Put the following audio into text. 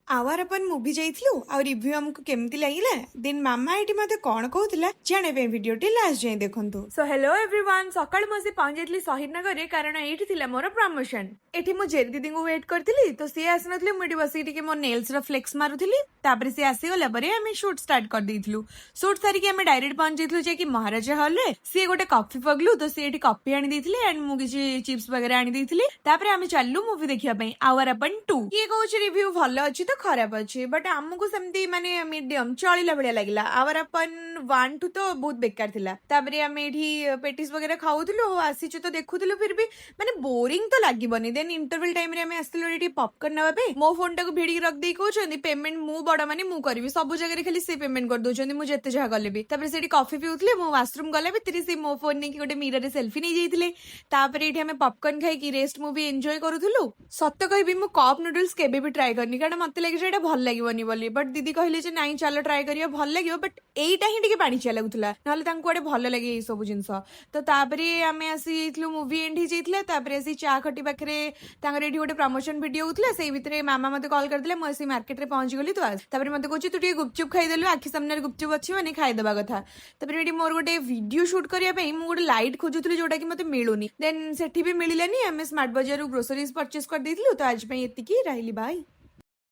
Our अपन movie जाइथिलु आ रिव्यू हमको केमती लागिला देन मामा एटी मते कोन कहउतिला जाने पे वीडियो टी लास्ट जाय देखंतु। सो हेलो एवरीवन सकाळ मसे पहुंच जाइतली शहीद नगर रे कारण एठी थिला मोर प्रमोशन। एठी मु जेरी दीदी को वेट करथिली तो सी आसनथले मुडी बसी टिके मो नेल्स रो फ्लेक्स मारुथिली तापर सी आसी गला परे हमें शूट स्टार्ट कर देइथिलु। शूट सारी के हमें डायरेक्ट पहुंच जाइतलु जे कि महाराजा हॉल रे सी गोटे कॉफी पगलु तो सी एठी कॉफी आनी देइथिले एंड मु किछि चिप्स वगैरह आनी देइथिली तापर हमें चललु मूवी देखिया पई आवर अपन 2 ये कहउछि रिव्यू भलो अछि तो खराब अच्छे बट आमको सेमती माने मीडियम चलिला बढ़िया लगिला। आवर अपन 1 2 तो बहुत बेकार थिला तापरे हमें एठी पेटिस वगैरह खाउथुलु आसीचु तो देखुथुलु फिर भी माने बोरिंग तो लागिबनी। देन इंटरवल टाइम रे हमें आस्तिलु एठी पॉपकॉर्न नबा पे मो फोन टाको भिडी रख देई कहउछंदी पेमेंट मु बडा माने मु करबी सब जगह रे खाली से पेमेंट कर दोछंदी मु जते जहा गले भी तापरे सेठी कॉफी पिउथले मो वाशरूम गले भी तिरी से मो फोन ने कि गोटे मिरर रे सेल्फी नै जाइथिले तापरे एठी हमें पॉपकॉर्न खाई कि रेस्ट मूवी एन्जॉय करूथुलु। सत्य कहबी मु कप नूडल्स केबे भी ट्राई करनी कारण मते लागे जे भल लगिबनी बोली बट दीदी कहले जे नाइ चलो ट्राई करियो भल लागियो बट एइटा ही टिके पानी चिया लागुथला नहले तांको कोडे भल लागे ए सब जिंस। तो तापरे आमे आसीथलु मूवी एंड ही जाइथला तापरे आसी चा खटी पाखरे तांगर एठी गोटे प्रमोशन वीडियो होतला सेई भितरे मामा मते कॉल कर दिले म आसी मार्केट रे पहुंच गली तो आज तापरे मते कहछि तू टिके गुपचुप खाइ देलु आखि सामने रे गुपचुप अछि माने खाइ देबा कथा। तापरे एठी मोर गोटे वीडियो शूट करिया पई मु गोटे लाइट खोजुथलि जोटा कि मते मिलुनी देन सेठी भी मिलिलानी हमें स्मार्ट बाजार ग्रोसरीज परचेस कर देइथलु तो आज पई एतिकी राहिली बाय।